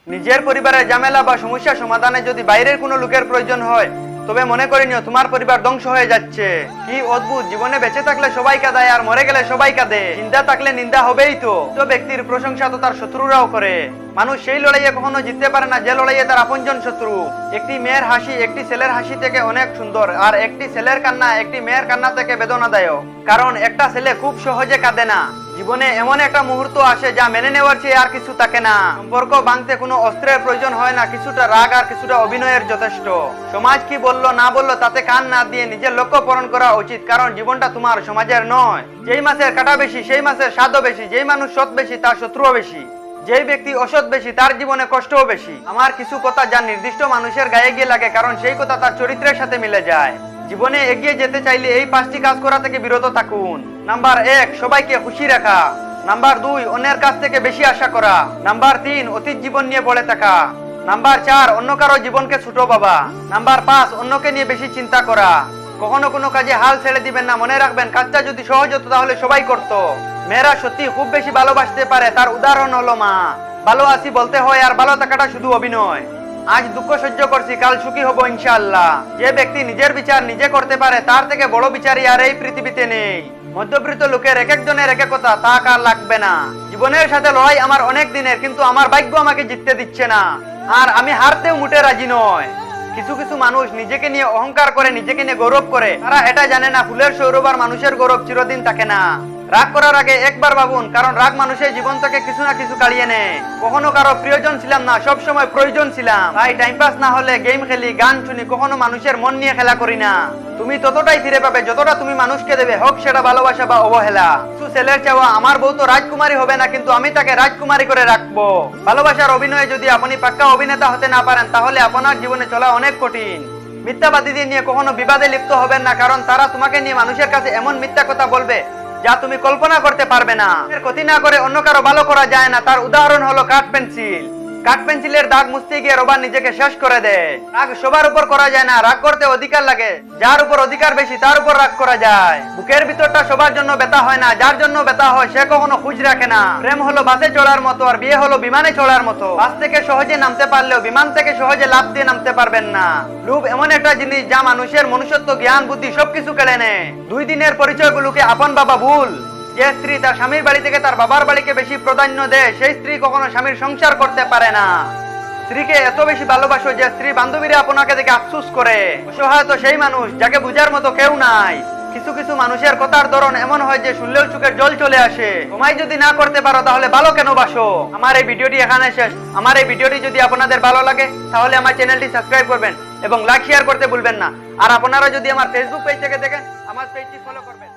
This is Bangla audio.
নিজের পরিবারের ঝামেলা বা সমস্যা সমাধানে যদি বাইরের কোনো লোকের প্রয়োজন হয়, তবে মনে করে নিও তোমার পরিবার ধ্বংস হয়ে যাচ্ছে। কি অদ্ভুত, জীবনে বেঁচে থাকলে সবাই কাঁদায় আর মরে গেলে সবাই কাঁদে। চিন্তা থাকলে নিন্দা হবেই তো। তো ব্যক্তির প্রশংসা তো তার শত্রুরাও করে। মানুষ সেই লড়াইয়ে কখনো জিততে পারে না যে লড়াইয়ে তার আপনজন শত্রু। একটি মেয়ের হাসি একটি ছেলের হাসি থেকে অনেক সুন্দর, আর একটি ছেলের কান্না একটি মেয়ের কান্না থেকে বেদনাদায়ক। কারণ একটা ছেলে খুব সহজে কাঁদে না। জীবনে এমন একটা মুহূর্ত আসে যা মেনে নেওয়ার চেয়ে আর কিছু থাকে না। সম্পর্ক ভাঙতে কোনো অস্ত্রের প্রয়োজন হয় না, কিছুটা রাগ আর কিছুটা অভিনয়ের যথেষ্ট। সমাজ কি বললো না বললো তাতে কান না দিয়ে নিজের লক্ষ্য পূরণ করা উচিত, কারণ জীবনটা তোমার, সমাজের নয়। যেই মাছের কাঁটা বেশি সেই মাছের স্বাদও বেশি। যেই মানুষ সৎ বেশি তার শত্রুও বেশি। যেই ব্যক্তি অসৎ বেশি তার জীবনে কষ্টও বেশি। আমার কিছু কথা যা নির্দিষ্ট মানুষের গায়ে গিয়ে লাগে, কারণ সেই কথা তার চরিত্রের সাথে মিলে যায়। জীবনে এগিয়ে যেতে চাইলে এই 5টি কাজ করা থেকে বিরত থাকুন। নাম্বার 1, সবাইকে খুশি রাখা। নাম্বার 2, অন্যের কাছ থেকে বেশি আশা করা। নাম্বার 3, অতীত জীবন নিয়ে পড়ে থাকা। নাম্বার 4, অন্য কারো জীবনকে ছোট ভাবা। নাম্বার 5, অন্যকে নিয়ে বেশি চিন্তা করা। কখনো কোনো কাজে হাল ছেড়ে দিবেন না। মনে রাখবেন, কাজটা যদি সহজ হতো তাহলে সবাই করতো। মেয়েরা সত্যি খুব বেশি ভালোবাসতে পারে, তার উদাহরণ হলো মা। ভালো আছি বলতে হয়, আর ভালো থাকাটা শুধু অভিনয়। আজ দুঃখ সহ্য করছি, কাল সুখী হব ইনশাআল্লাহ। যে ব্যক্তি নিজের বিচার নিজে করতে পারে তার থেকে বড় বিচারই আর এই পৃথিবীতে নেই। মধ্যবিত্ত লোকের এক একজনের এক এক কথা, তা কার লাগবে না। জীবনের সাথে লড়াই আমার অনেক দিনের, কিন্তু আমার ভাগ্য আমাকে জিততে দিচ্ছে না। আর আমি হারতেও মুটে রাজি নয়। কিছু কিছু মানুষ নিজেকে নিয়ে অহংকার করে, নিজেকে নিয়ে গৌরব করে। তারা এটা জানে না ফুলের সৌরভ আর মানুষের গৌরব চিরদিন থাকে না। রাগ করার আগে একবার ভাবুন, কারণ রাগ মানুষের জীবন থেকে কিছু না কিছু কাড়িয়ে নেয়। কখনো কারো প্রিয়জন ছিলাম না, সব সময় প্রয়োজন ছিলাম। তাই টাইম পাস না হলে গেম খেলি, গান শুনি, কখনো মানুষের মন নিয়ে খেলা করি না। তুমি ততটাই ফিরে পাবে যতটা তুমি মানুষকে দেবে, হোক সেটা ভালোবাসা বা অবহেলা। কিছু ছেলের চাওয়া, আমার বউ তো রাজকুমারী হবে না, কিন্তু আমি তাকে রাজকুমারী করে রাখবো। ভালোবাসার অভিনয়ে যদি আপনি পাক্কা অভিনেতা হতে না পারেন, তাহলে আপনার জীবনে চলা অনেক কঠিন। মিথ্যাবাদীদের নিয়ে কখনো বিবাদে লিপ্ত হবেন না, কারণ তারা তোমাকে নিয়ে মানুষের কাছে এমন মিথ্যা কথা বলবে যা তুমি কল্পনা করতে পারবে না। এর ক্ষতি না করে অন্য কারো ভালো করা যায় না। তার উদাহরণ হলো কাঠ পেন্সিল। কাঠ পেন্সিলের দাগ মুছতে গিয়ে রবার নিজেকে শেষ করে দেয়। রাগ সবার উপর করা যায় না, রাগ করতে অধিকার লাগে। যার উপর অধিকার বেশি তার উপর রাগ করা যায়। বুকের ভিতরটা সবার জন্য ব্যথা হয় না, যার জন্য ব্যথা হয় সে কখনো খুঁজ রাখে না। প্রেম হলো বাসে চড়ার মতো, আর বিয়ে হলো বিমানে চড়ার মতো। বাস থেকে সহজে নামতে পারলেও বিমান থেকে সহজে লাফ দিয়ে নামতে পারবেন না। লোভ এমন একটা জিনিস যা মানুষের মনুষ্যত্ব, জ্ঞান, বুদ্ধি সবকিছু কেড়ে নেয়। 2 দিনের পরিচয়গুলোকে আপন বাবা ভুল। যে স্ত্রী তার স্বামীর বাড়ি থেকে তার বাবার বাড়িকে বেশি প্রাধান্য দেয়, সেই স্ত্রী কখনো স্বামীর সংসার করতে পারে না। স্ত্রীকে এত বেশি ভালোবাসো যে স্ত্রী বান্ধবীরা আপনাকে দেখে আফসোস করে। অসহায় তো সেই মানুষ যাকে বুঝার মতো কেউ নাই। কিছু কিছু মানুষের কথার ধরন এমন হয় যে শুনলেও চোখের জল চলে আসে। তোমায় যদি না করতে পারো তাহলে ভালো কেন বাসো? আমার এই ভিডিওটি এখানে শেষ। আমার এই ভিডিওটি যদি আপনাদের ভালো লাগে তাহলে আমার চ্যানেলটি সাবস্ক্রাইব করবেন এবং লাইক শেয়ার করতে ভুলবেন না। আর আপনারা যদি আমার ফেসবুক পেজ থেকে দেখেন, আমার পেজটি ফলো করবেন।